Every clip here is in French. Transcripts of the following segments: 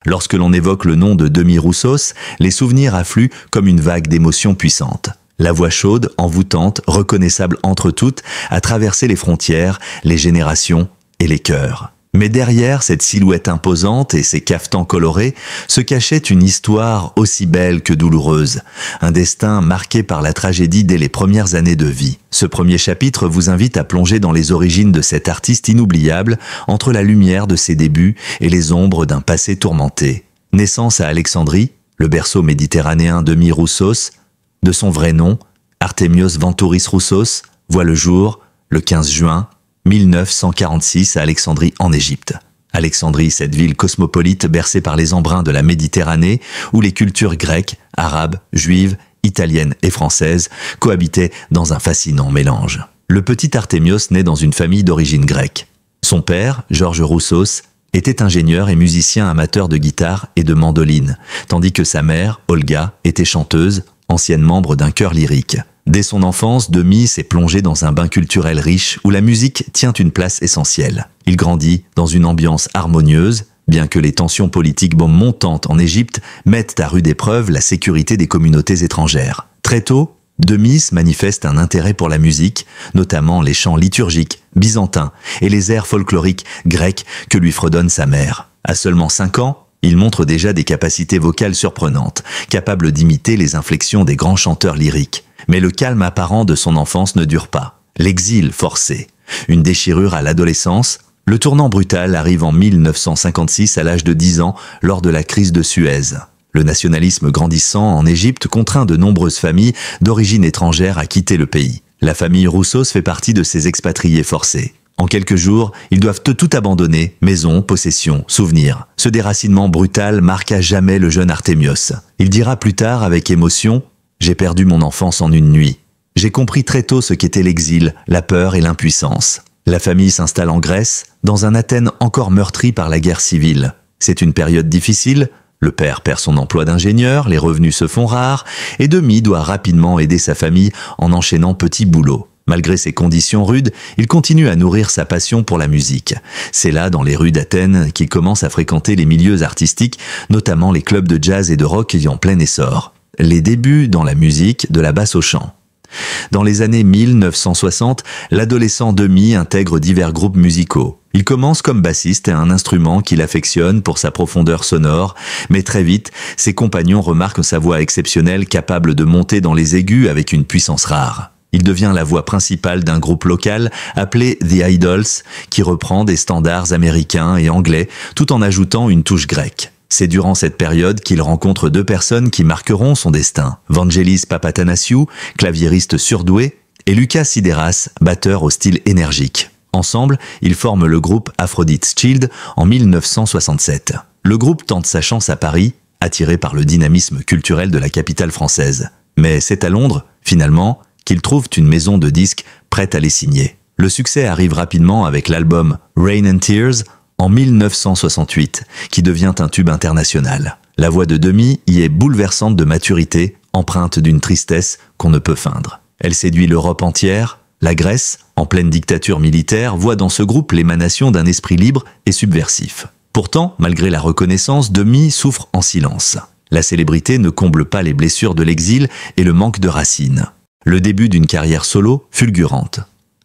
Lorsque l'on évoque le nom de Demi Roussos, les souvenirs affluent comme une vague d'émotions puissantes. La voix chaude, envoûtante, reconnaissable entre toutes, a traversé les frontières, les générations et les cœurs. Mais derrière cette silhouette imposante et ces cafetans colorés se cachait une histoire aussi belle que douloureuse, un destin marqué par la tragédie dès les premières années de vie. Ce premier chapitre vous invite à plonger dans les origines de cet artiste inoubliable, entre la lumière de ses débuts et les ombres d'un passé tourmenté. Naissance à Alexandrie, le berceau méditerranéen Demi Roussos, de son vrai nom, Artemios Ventouris Roussos, voit le jour le 15 juin 1946 à Alexandrie en Égypte. Alexandrie, cette ville cosmopolite bercée par les embruns de la Méditerranée, où les cultures grecques, arabes, juives, italiennes et françaises cohabitaient dans un fascinant mélange. Le petit Artemios naît dans une famille d'origine grecque. Son père, Georges Roussos, était ingénieur et musicien amateur de guitare et de mandoline, tandis que sa mère, Olga, était chanteuse, ancienne membre d'un chœur lyrique. Dès son enfance, Demi s'est plongé dans un bain culturel riche où la musique tient une place essentielle. Il grandit dans une ambiance harmonieuse, bien que les tensions politiques montantes en Égypte mettent à rude épreuve la sécurité des communautés étrangères. Très tôt, Demi manifeste un intérêt pour la musique, notamment les chants liturgiques, byzantins et les airs folkloriques grecs que lui fredonne sa mère. À seulement 5 ans, il montre déjà des capacités vocales surprenantes, capable d'imiter les inflexions des grands chanteurs lyriques. Mais le calme apparent de son enfance ne dure pas. L'exil forcé, une déchirure à l'adolescence, le tournant brutal arrive en 1956 à l'âge de 10 ans lors de la crise de Suez. Le nationalisme grandissant en Égypte contraint de nombreuses familles d'origine étrangère à quitter le pays. La famille Roussos fait partie de ces expatriés forcés. En quelques jours, ils doivent tout abandonner, maison, possessions, souvenirs. Ce déracinement brutal marque à jamais le jeune Artemios. Il dira plus tard avec émotion: « J'ai perdu mon enfance en une nuit. J'ai compris très tôt ce qu'était l'exil, la peur et l'impuissance. » La famille s'installe en Grèce, dans un Athènes encore meurtri par la guerre civile. C'est une période difficile. Le père perd son emploi d'ingénieur, les revenus se font rares, et Demi doit rapidement aider sa famille en enchaînant petits boulots. Malgré ces conditions rudes, il continue à nourrir sa passion pour la musique. C'est là, dans les rues d'Athènes, qu'il commence à fréquenter les milieux artistiques, notamment les clubs de jazz et de rock en plein essor. Les débuts dans la musique, de la basse au chant. Dans les années 1960, l'adolescent Demi intègre divers groupes musicaux. Il commence comme bassiste à un instrument qu'il affectionne pour sa profondeur sonore, mais très vite, ses compagnons remarquent sa voix exceptionnelle capable de monter dans les aigus avec une puissance rare. Il devient la voix principale d'un groupe local appelé The Idols, qui reprend des standards américains et anglais, tout en ajoutant une touche grecque. C'est durant cette période qu'il rencontre 2 personnes qui marqueront son destin. Vangelis Papathanassiou, claviériste surdoué, et Lucas Sideras, batteur au style énergique. Ensemble, ils forment le groupe Aphrodite's Child en 1967. Le groupe tente sa chance à Paris, attiré par le dynamisme culturel de la capitale française. Mais c'est à Londres, finalement, qu'ils trouvent une maison de disques prête à les signer. Le succès arrive rapidement avec l'album Rain and Tears en 1968, qui devient un tube international. La voix de Demi y est bouleversante de maturité, empreinte d'une tristesse qu'on ne peut feindre. Elle séduit l'Europe entière. La Grèce, en pleine dictature militaire, voit dans ce groupe l'émanation d'un esprit libre et subversif. Pourtant, malgré la reconnaissance, Demi souffre en silence. La célébrité ne comble pas les blessures de l'exil et le manque de racines. Le début d'une carrière solo fulgurante.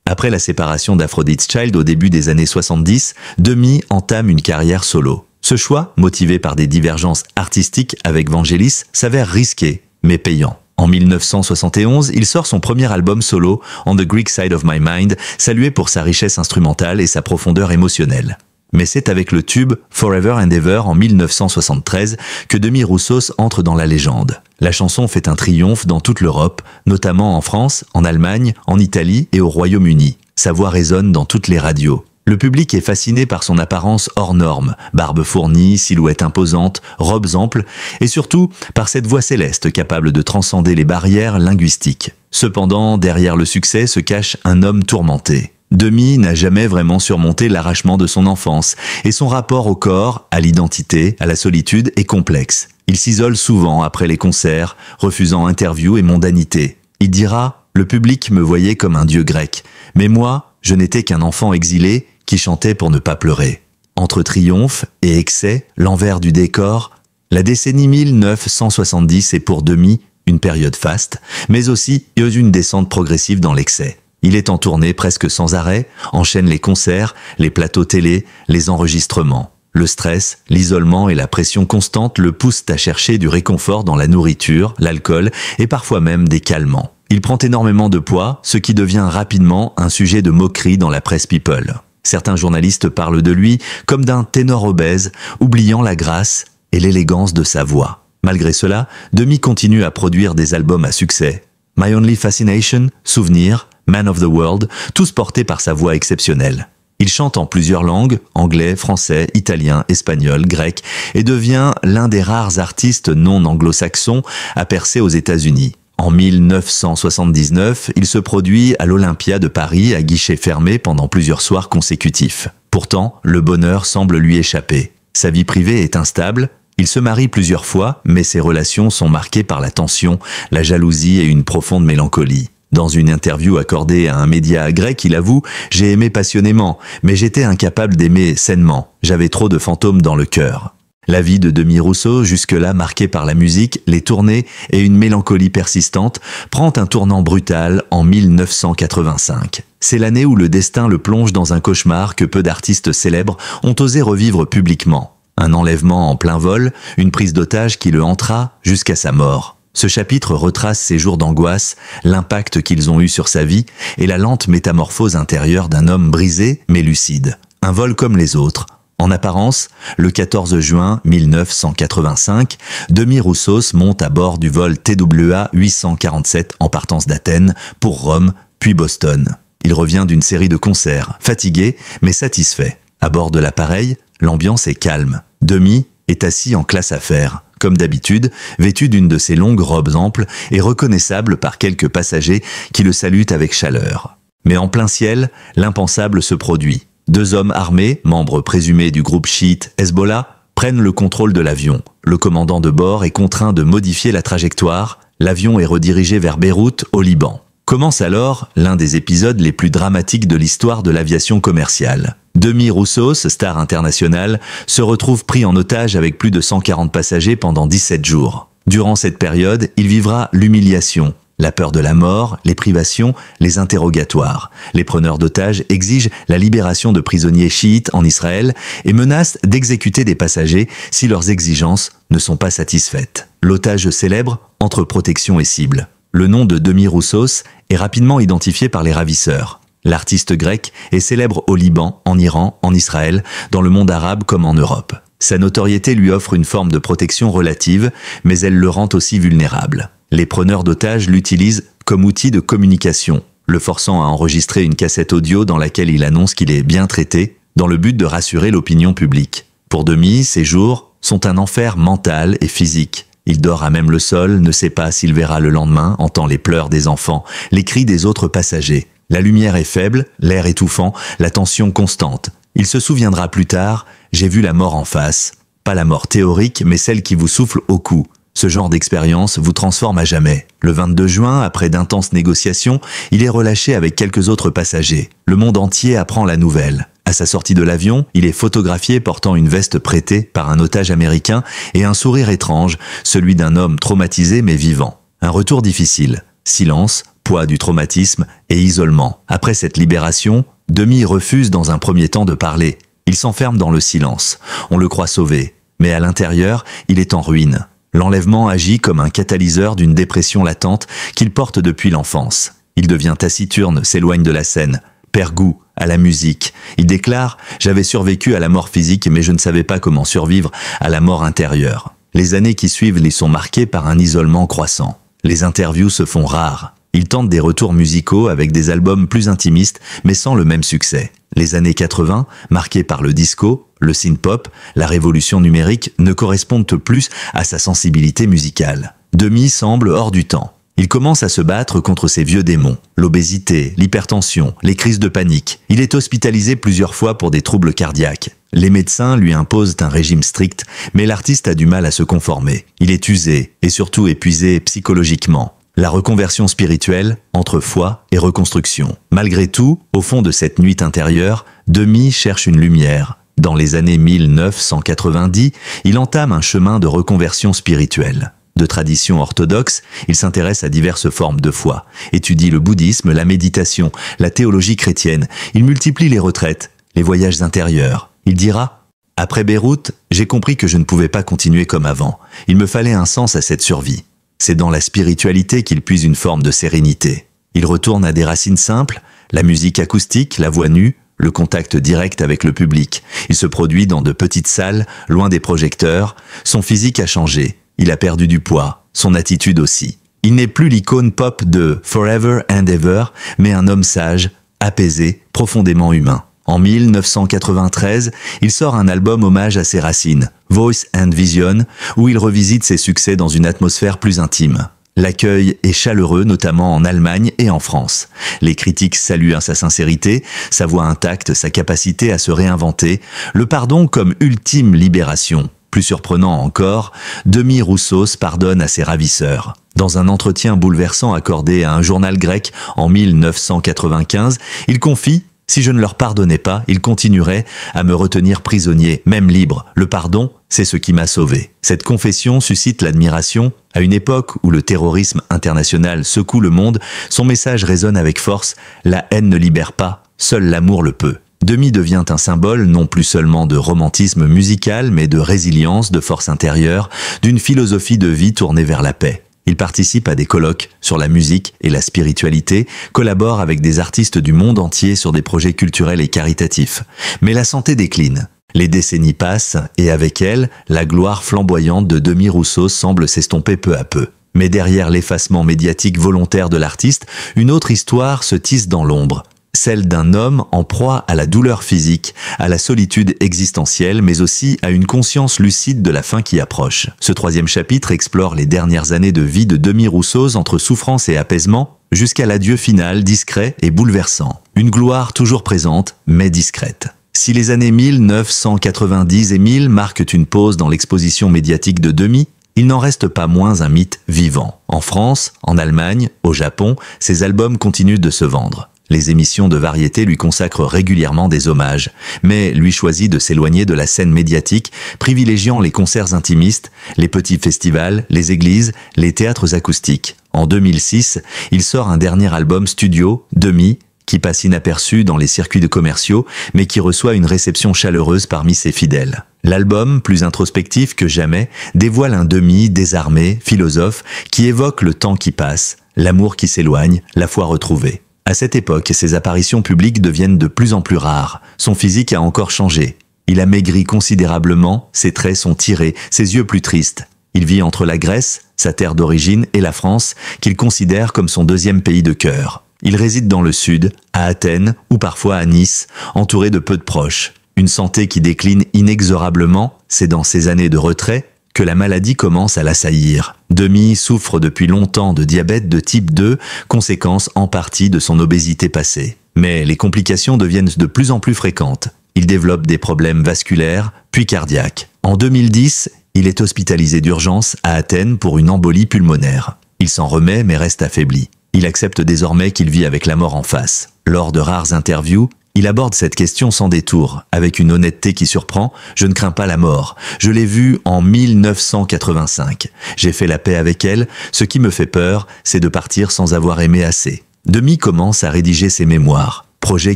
Après la séparation d'Aphrodite's Child au début des années 70, Demi entame une carrière solo. Ce choix, motivé par des divergences artistiques avec Vangelis, s'avère risqué, mais payant. En 1971, il sort son premier album solo, On the Greek Side of My Mind, salué pour sa richesse instrumentale et sa profondeur émotionnelle. Mais c'est avec le tube Forever and Ever en 1973 que Demi Roussos entre dans la légende. La chanson fait un triomphe dans toute l'Europe, notamment en France, en Allemagne, en Italie et au Royaume-Uni. Sa voix résonne dans toutes les radios. Le public est fasciné par son apparence hors norme, barbe fournie, silhouette imposante, robes amples, et surtout par cette voix céleste capable de transcender les barrières linguistiques. Cependant, derrière le succès se cache un homme tourmenté. Demi n'a jamais vraiment surmonté l'arrachement de son enfance, et son rapport au corps, à l'identité, à la solitude est complexe. Il s'isole souvent après les concerts, refusant interviews et mondanité. Il dira « Le public me voyait comme un dieu grec, mais moi, je n'étais qu'un enfant exilé qui chantait pour ne pas pleurer ». Entre triomphe et excès, l'envers du décor, la décennie 1970 est pour Demy une période faste, mais aussi une descente progressive dans l'excès. Il est en tournée presque sans arrêt, enchaîne les concerts, les plateaux télé, les enregistrements. Le stress, l'isolement et la pression constante le poussent à chercher du réconfort dans la nourriture, l'alcool et parfois même des calmants. Il prend énormément de poids, ce qui devient rapidement un sujet de moquerie dans la presse people. Certains journalistes parlent de lui comme d'un ténor obèse, oubliant la grâce et l'élégance de sa voix. Malgré cela, Demy continue à produire des albums à succès. My Only Fascination, Souvenir, Man of the World, tous portés par sa voix exceptionnelle. Il chante en plusieurs langues, anglais, français, italien, espagnol, grec, et devient l'un des rares artistes non anglo-saxons à percer aux États-Unis. En 1979, il se produit à l'Olympia de Paris à guichet fermé pendant plusieurs soirs consécutifs. Pourtant, le bonheur semble lui échapper. Sa vie privée est instable, il se marie plusieurs fois, mais ses relations sont marquées par la tension, la jalousie et une profonde mélancolie. Dans une interview accordée à un média grec, il avoue « J'ai aimé passionnément, mais j'étais incapable d'aimer sainement. J'avais trop de fantômes dans le cœur. » La vie de Demy Rousseau, jusque-là marquée par la musique, les tournées et une mélancolie persistante, prend un tournant brutal en 1985. C'est l'année où le destin le plonge dans un cauchemar que peu d'artistes célèbres ont osé revivre publiquement. Un enlèvement en plein vol, une prise d'otage qui le hantera jusqu'à sa mort. Ce chapitre retrace ses jours d'angoisse, l'impact qu'ils ont eu sur sa vie et la lente métamorphose intérieure d'un homme brisé mais lucide. Un vol comme les autres. En apparence, le 14 juin 1985, Demy Rousseau monte à bord du vol TWA 847 en partance d'Athènes pour Rome, puis Boston. Il revient d'une série de concerts, fatigué mais satisfait. À bord de l'appareil, l'ambiance est calme. Demy est assis en classe affaires. Comme d'habitude, vêtu d'une de ses longues robes amples et reconnaissable par quelques passagers qui le saluent avec chaleur. Mais en plein ciel, l'impensable se produit. 2 hommes armés, membres présumés du groupe chiite Hezbollah, prennent le contrôle de l'avion. Le commandant de bord est contraint de modifier la trajectoire. L'avion est redirigé vers Beyrouth, au Liban. Commence alors l'un des épisodes les plus dramatiques de l'histoire de l'aviation commerciale. Demy Rousseau, star international, se retrouve pris en otage avec plus de 140 passagers pendant 17 jours. Durant cette période, il vivra l'humiliation, la peur de la mort, les privations, les interrogatoires. Les preneurs d'otages exigent la libération de prisonniers chiites en Israël et menacent d'exécuter des passagers si leurs exigences ne sont pas satisfaites. L'otage célèbre entre protection et cible. Le nom de Demy Rousseau est rapidement identifié par les ravisseurs. L'artiste grec est célèbre au Liban, en Iran, en Israël, dans le monde arabe comme en Europe. Sa notoriété lui offre une forme de protection relative, mais elle le rend aussi vulnérable. Les preneurs d'otages l'utilisent comme outil de communication, le forçant à enregistrer une cassette audio dans laquelle il annonce qu'il est bien traité, dans le but de rassurer l'opinion publique. Pour Demy, ces jours sont un enfer mental et physique. Il dort à même le sol, ne sait pas s'il verra le lendemain, entend les pleurs des enfants, les cris des autres passagers. La lumière est faible, l'air étouffant, la tension constante. Il se souviendra plus tard, j'ai vu la mort en face. Pas la mort théorique, mais celle qui vous souffle au cou. Ce genre d'expérience vous transforme à jamais. Le 22 juin, après d'intenses négociations, il est relâché avec quelques autres passagers. Le monde entier apprend la nouvelle. À sa sortie de l'avion, il est photographié portant une veste prêtée par un otage américain et un sourire étrange, celui d'un homme traumatisé mais vivant. Un retour difficile. Silence, poids du traumatisme et isolement. Après cette libération, Demy refuse dans un premier temps de parler. Il s'enferme dans le silence. On le croit sauvé. Mais à l'intérieur, il est en ruine. L'enlèvement agit comme un catalyseur d'une dépression latente qu'il porte depuis l'enfance. Il devient taciturne, s'éloigne de la scène, perd goût à la musique. Il déclare « J'avais survécu à la mort physique, mais je ne savais pas comment survivre à la mort intérieure ». Les années qui suivent les sont marquées par un isolement croissant. Les interviews se font rares. Il tente des retours musicaux avec des albums plus intimistes, mais sans le même succès. Les années 80, marquées par le disco, le synth-pop, la révolution numérique, ne correspondent plus à sa sensibilité musicale. Demy semble hors du temps. Il commence à se battre contre ses vieux démons, l'obésité, l'hypertension, les crises de panique. Il est hospitalisé plusieurs fois pour des troubles cardiaques. Les médecins lui imposent un régime strict, mais l'artiste a du mal à se conformer. Il est usé et surtout épuisé psychologiquement. La reconversion spirituelle entre foi et reconstruction. Malgré tout, au fond de cette nuit intérieure, Demy cherche une lumière. Dans les années 1990, il entame un chemin de reconversion spirituelle. De tradition orthodoxe, il s'intéresse à diverses formes de foi, étudie le bouddhisme, la méditation, la théologie chrétienne. Il multiplie les retraites, les voyages intérieurs. Il dira « Après Beyrouth, j'ai compris que je ne pouvais pas continuer comme avant. Il me fallait un sens à cette survie. C'est dans la spiritualité qu'il puise une forme de sérénité. Il retourne à des racines simples, la musique acoustique, la voix nue, le contact direct avec le public. Il se produit dans de petites salles, loin des projecteurs. Son physique a changé. Il a perdu du poids, son attitude aussi. Il n'est plus l'icône pop de Forever and Ever, mais un homme sage, apaisé, profondément humain. En 1993, il sort un album hommage à ses racines, Voice and Vision, où il revisite ses succès dans une atmosphère plus intime. L'accueil est chaleureux, notamment en Allemagne et en France. Les critiques saluent sa sincérité, sa voix intacte, sa capacité à se réinventer, le pardon comme ultime libération. Plus surprenant encore, Demis Roussos pardonne à ses ravisseurs. Dans un entretien bouleversant accordé à un journal grec en 1995, il confie « Si je ne leur pardonnais pas, ils continueraient à me retenir prisonnier, même libre. Le pardon, c'est ce qui m'a sauvé. » Cette confession suscite l'admiration. À une époque où le terrorisme international secoue le monde, son message résonne avec force « La haine ne libère pas, seul l'amour le peut ». Demis devient un symbole non plus seulement de romantisme musical, mais de résilience, de force intérieure, d'une philosophie de vie tournée vers la paix. Il participe à des colloques sur la musique et la spiritualité, collabore avec des artistes du monde entier sur des projets culturels et caritatifs. Mais la santé décline. Les décennies passent et avec elles, la gloire flamboyante de Demis Roussos semble s'estomper peu à peu. Mais derrière l'effacement médiatique volontaire de l'artiste, une autre histoire se tisse dans l'ombre. Celle d'un homme en proie à la douleur physique, à la solitude existentielle, mais aussi à une conscience lucide de la fin qui approche. Ce troisième chapitre explore les dernières années de vie de Demis Roussos entre souffrance et apaisement, jusqu'à l'adieu final discret et bouleversant. Une gloire toujours présente, mais discrète. Si les années 1990 et 1000 marquent une pause dans l'exposition médiatique de Demis, il n'en reste pas moins un mythe vivant. En France, en Allemagne, au Japon, ses albums continuent de se vendre. Les émissions de variété lui consacrent régulièrement des hommages, mais lui choisit de s'éloigner de la scène médiatique, privilégiant les concerts intimistes, les petits festivals, les églises, les théâtres acoustiques. En 2006, il sort un dernier album studio, Demis, qui passe inaperçu dans les circuits de commerciaux, mais qui reçoit une réception chaleureuse parmi ses fidèles. L'album, plus introspectif que jamais, dévoile un Demis désarmé, philosophe, qui évoque le temps qui passe, l'amour qui s'éloigne, la foi retrouvée. À cette époque, ses apparitions publiques deviennent de plus en plus rares. Son physique a encore changé. Il a maigri considérablement, ses traits sont tirés, ses yeux plus tristes. Il vit entre la Grèce, sa terre d'origine, et la France, qu'il considère comme son deuxième pays de cœur. Il réside dans le sud, à Athènes ou parfois à Nice, entouré de peu de proches. Une santé qui décline inexorablement, c'est dans ces années de retrait que la maladie commence à l'assaillir. Demis souffre depuis longtemps de diabète de type 2, conséquence en partie de son obésité passée. Mais les complications deviennent de plus en plus fréquentes. Il développe des problèmes vasculaires, puis cardiaques. En 2010, il est hospitalisé d'urgence à Athènes pour une embolie pulmonaire. Il s'en remet mais reste affaibli. Il accepte désormais qu'il vit avec la mort en face. Lors de rares interviews, il aborde cette question sans détour, avec une honnêteté qui surprend. « Je ne crains pas la mort. Je l'ai vue en 1985. J'ai fait la paix avec elle. Ce qui me fait peur, c'est de partir sans avoir aimé assez. » Demis commence à rédiger ses mémoires, projet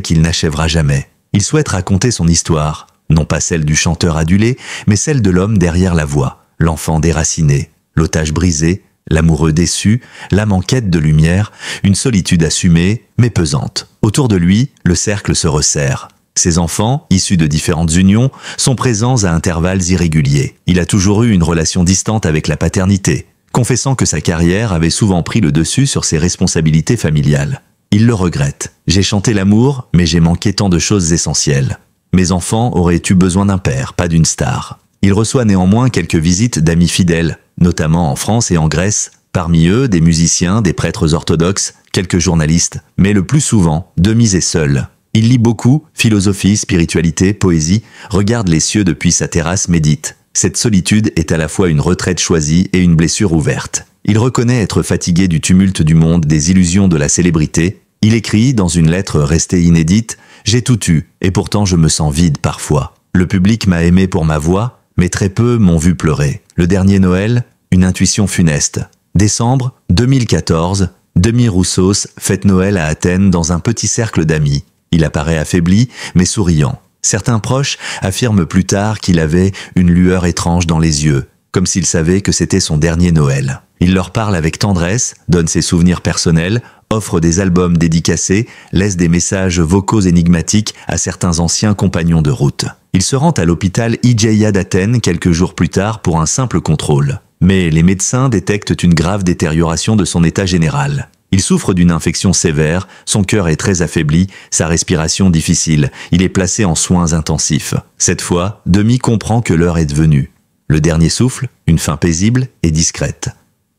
qu'il n'achèvera jamais. Il souhaite raconter son histoire, non pas celle du chanteur adulé, mais celle de l'homme derrière la voix, l'enfant déraciné, l'otage brisé, l'amoureux déçu, l'âme en quête de lumière, une solitude assumée, mais pesante. Autour de lui, le cercle se resserre. Ses enfants, issus de différentes unions, sont présents à intervalles irréguliers. Il a toujours eu une relation distante avec la paternité, confessant que sa carrière avait souvent pris le dessus sur ses responsabilités familiales. Il le regrette. « J'ai chanté l'amour, mais j'ai manqué tant de choses essentielles. Mes enfants auraient eu besoin d'un père, pas d'une star. » Il reçoit néanmoins quelques visites d'amis fidèles, notamment en France et en Grèce, parmi eux des musiciens, des prêtres orthodoxes, quelques journalistes, mais le plus souvent, Demis est seul. Il lit beaucoup, philosophie, spiritualité, poésie, regarde les cieux depuis sa terrasse, médite. Cette solitude est à la fois une retraite choisie et une blessure ouverte. Il reconnaît être fatigué du tumulte du monde, des illusions de la célébrité. Il écrit, dans une lettre restée inédite, « J'ai tout eu, et pourtant je me sens vide parfois. Le public m'a aimé pour ma voix, mais très peu m'ont vu pleurer. Le dernier Noël, une intuition funeste. Décembre 2014, Demis Roussos fête Noël à Athènes dans un petit cercle d'amis. Il apparaît affaibli, mais souriant. Certains proches affirment plus tard qu'il avait une lueur étrange dans les yeux, comme s'il savait que c'était son dernier Noël. Il leur parle avec tendresse, donne ses souvenirs personnels, offre des albums dédicacés, laisse des messages vocaux énigmatiques à certains anciens compagnons de route. Il se rend à l'hôpital Igeia d'Athènes quelques jours plus tard pour un simple contrôle. Mais les médecins détectent une grave détérioration de son état général. Il souffre d'une infection sévère, son cœur est très affaibli, sa respiration difficile, il est placé en soins intensifs. Cette fois, Demis comprend que l'heure est venue. Le dernier souffle, une fin paisible et discrète.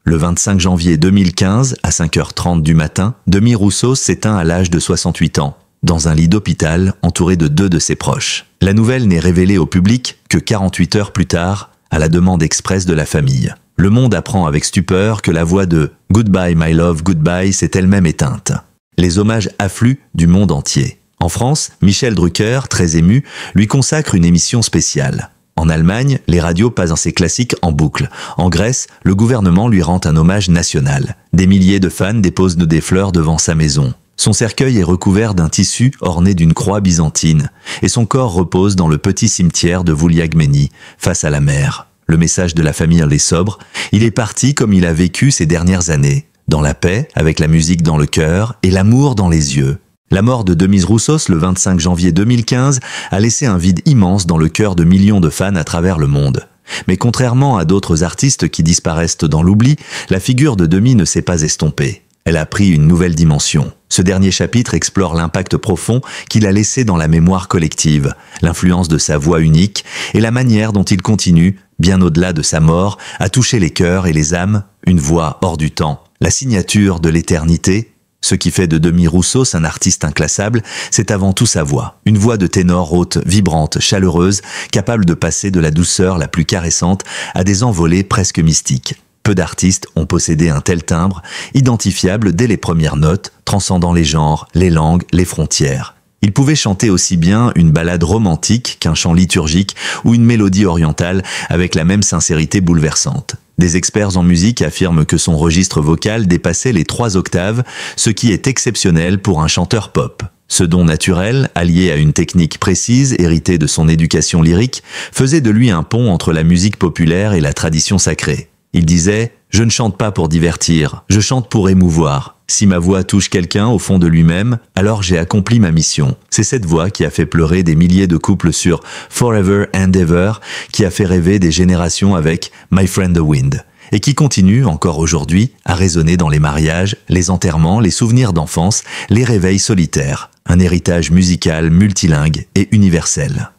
Le 25 janvier 2015, à 5h30 du matin, Demis Roussos s'éteint à l'âge de 68 ans, dans un lit d'hôpital entouré de 2 de ses proches. La nouvelle n'est révélée au public que 48 heures plus tard, à la demande expresse de la famille. Le monde apprend avec stupeur que la voix de « Goodbye my love, goodbye » s'est elle-même éteinte. Les hommages affluent du monde entier. En France, Michel Drucker, très ému, lui consacre une émission spéciale. En Allemagne, les radios passent ses classiques en boucle. En Grèce, le gouvernement lui rend un hommage national. Des milliers de fans déposent des fleurs devant sa maison. Son cercueil est recouvert d'un tissu orné d'une croix byzantine, et son corps repose dans le petit cimetière de Vouliagmeni, face à la mer. Le message de la famille est sobre, il est parti comme il a vécu ces dernières années, dans la paix, avec la musique dans le cœur et l'amour dans les yeux. La mort de Demis Roussos le 25 janvier 2015 a laissé un vide immense dans le cœur de millions de fans à travers le monde. Mais contrairement à d'autres artistes qui disparaissent dans l'oubli, la figure de Demis ne s'est pas estompée. Elle a pris une nouvelle dimension. Ce dernier chapitre explore l'impact profond qu'il a laissé dans la mémoire collective, l'influence de sa voix unique et la manière dont il continue, bien au-delà de sa mort, à toucher les cœurs et les âmes, une voix hors du temps. La signature de l'éternité, ce qui fait de Demis Roussos un artiste inclassable, c'est avant tout sa voix. Une voix de ténor haute, vibrante, chaleureuse, capable de passer de la douceur la plus caressante à des envolées presque mystiques. Peu d'artistes ont possédé un tel timbre, identifiable dès les premières notes, transcendant les genres, les langues, les frontières. Il pouvait chanter aussi bien une ballade romantique qu'un chant liturgique ou une mélodie orientale avec la même sincérité bouleversante. Des experts en musique affirment que son registre vocal dépassait les 3 octaves, ce qui est exceptionnel pour un chanteur pop. Ce don naturel, allié à une technique précise héritée de son éducation lyrique, faisait de lui un pont entre la musique populaire et la tradition sacrée. Il disait « Je ne chante pas pour divertir, je chante pour émouvoir. Si ma voix touche quelqu'un au fond de lui-même, alors j'ai accompli ma mission. » C'est cette voix qui a fait pleurer des milliers de couples sur Forever and Ever, qui a fait rêver des générations avec My Friend the Wind, et qui continue encore aujourd'hui à résonner dans les mariages, les enterrements, les souvenirs d'enfance, les réveils solitaires. Un héritage musical multilingue et universel.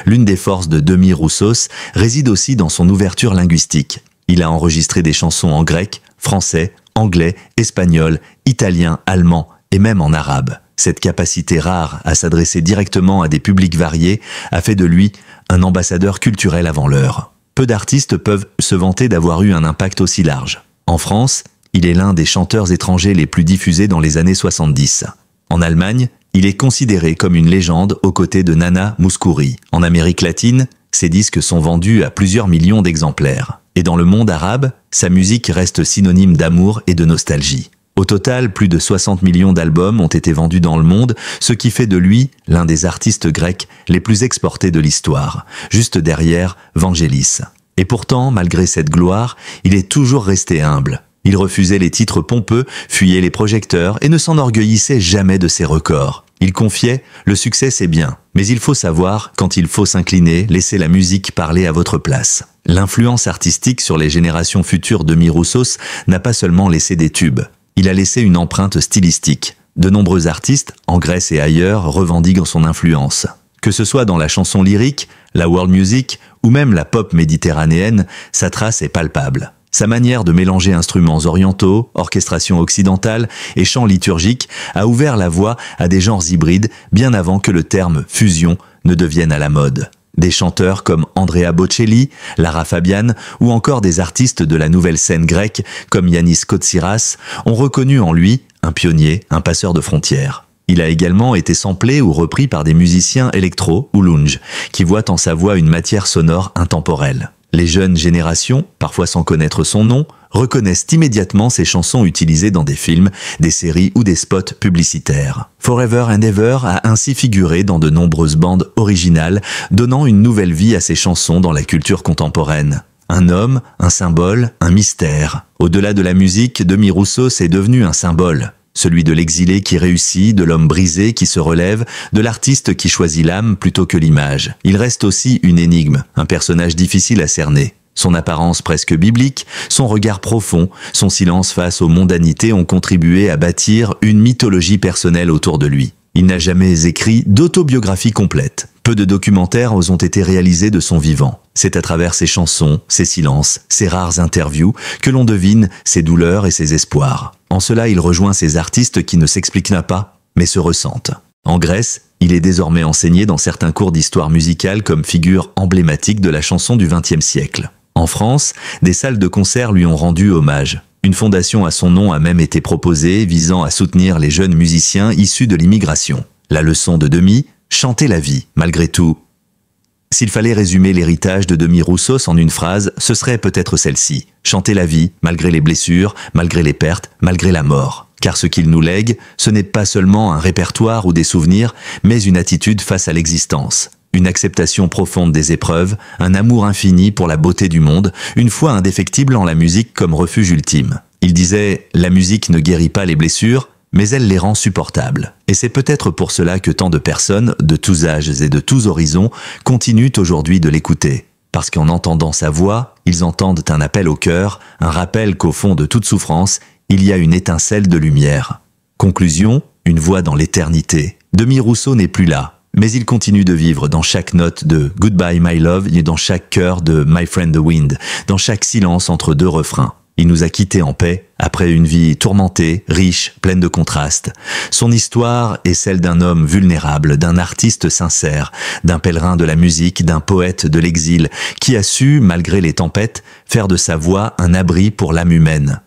L'une des forces de Demis Roussos réside aussi dans son ouverture linguistique. Il a enregistré des chansons en grec, français, anglais, espagnol, italien, allemand et même en arabe. Cette capacité rare à s'adresser directement à des publics variés a fait de lui un ambassadeur culturel avant l'heure. Peu d'artistes peuvent se vanter d'avoir eu un impact aussi large. En France, il est l'un des chanteurs étrangers les plus diffusés dans les années 70. En Allemagne, il est considéré comme une légende aux côtés de Nana Mouskouri. En Amérique latine, ses disques sont vendus à plusieurs millions d'exemplaires. Et dans le monde arabe, sa musique reste synonyme d'amour et de nostalgie. Au total, plus de 60 millions d'albums ont été vendus dans le monde, ce qui fait de lui l'un des artistes grecs les plus exportés de l'histoire, juste derrière Vangelis. Et pourtant, malgré cette gloire, il est toujours resté humble. Il refusait les titres pompeux, fuyait les projecteurs et ne s'enorgueillissait jamais de ses records. Il confiait « Le succès c'est bien, mais il faut savoir quand il faut s'incliner, laisser la musique parler à votre place ». L'influence artistique sur les générations futures de Demis Roussos n'a pas seulement laissé des tubes. Il a laissé une empreinte stylistique. De nombreux artistes, en Grèce et ailleurs, revendiquent son influence. Que ce soit dans la chanson lyrique, la world music ou même la pop méditerranéenne, sa trace est palpable. Sa manière de mélanger instruments orientaux, orchestration occidentale et chants liturgiques a ouvert la voie à des genres hybrides bien avant que le terme « fusion » ne devienne à la mode. Des chanteurs comme Andrea Bocelli, Lara Fabian ou encore des artistes de la nouvelle scène grecque comme Yannis Koutsiras ont reconnu en lui un pionnier, un passeur de frontières. Il a également été samplé ou repris par des musiciens électro ou lounge, qui voient en sa voix une matière sonore intemporelle. Les jeunes générations, parfois sans connaître son nom, reconnaissent immédiatement ses chansons utilisées dans des films, des séries ou des spots publicitaires. Forever and Ever a ainsi figuré dans de nombreuses bandes originales, donnant une nouvelle vie à ses chansons dans la culture contemporaine. Un homme, un symbole, un mystère. Au-delà de la musique, Demi Roussos est devenu un symbole. Celui de l'exilé qui réussit, de l'homme brisé qui se relève, de l'artiste qui choisit l'âme plutôt que l'image. Il reste aussi une énigme, un personnage difficile à cerner. Son apparence presque biblique, son regard profond, son silence face aux mondanités ont contribué à bâtir une mythologie personnelle autour de lui. Il n'a jamais écrit d'autobiographie complète. Peu de documentaires ont été réalisés de son vivant. C'est à travers ses chansons, ses silences, ses rares interviews que l'on devine ses douleurs et ses espoirs. En cela, il rejoint ces artistes qui ne s'expliquent pas, mais se ressentent. En Grèce, il est désormais enseigné dans certains cours d'histoire musicale comme figure emblématique de la chanson du XXe siècle. En France, des salles de concert lui ont rendu hommage. Une fondation à son nom a même été proposée visant à soutenir les jeunes musiciens issus de l'immigration. La leçon de Demi, chanter la vie, malgré tout. S'il fallait résumer l'héritage de Demi Roussos en une phrase, ce serait peut-être celle-ci. Chanter la vie, malgré les blessures, malgré les pertes, malgré la mort. Car ce qu'il nous lègue, ce n'est pas seulement un répertoire ou des souvenirs, mais une attitude face à l'existence. Une acceptation profonde des épreuves, un amour infini pour la beauté du monde, une foi indéfectible en la musique comme refuge ultime. Il disait « La musique ne guérit pas les blessures, mais elle les rend supportables. » Et c'est peut-être pour cela que tant de personnes, de tous âges et de tous horizons, continuent aujourd'hui de l'écouter. Parce qu'en entendant sa voix, ils entendent un appel au cœur, un rappel qu'au fond de toute souffrance, il y a une étincelle de lumière. Conclusion, une voix dans l'éternité. Demi Roussos n'est plus là. Mais il continue de vivre dans chaque note de Goodbye My Love et dans chaque chœur de My Friend the Wind, dans chaque silence entre deux refrains. Il nous a quittés en paix, après une vie tourmentée, riche, pleine de contrastes. Son histoire est celle d'un homme vulnérable, d'un artiste sincère, d'un pèlerin de la musique, d'un poète de l'exil, qui a su, malgré les tempêtes, faire de sa voix un abri pour l'âme humaine.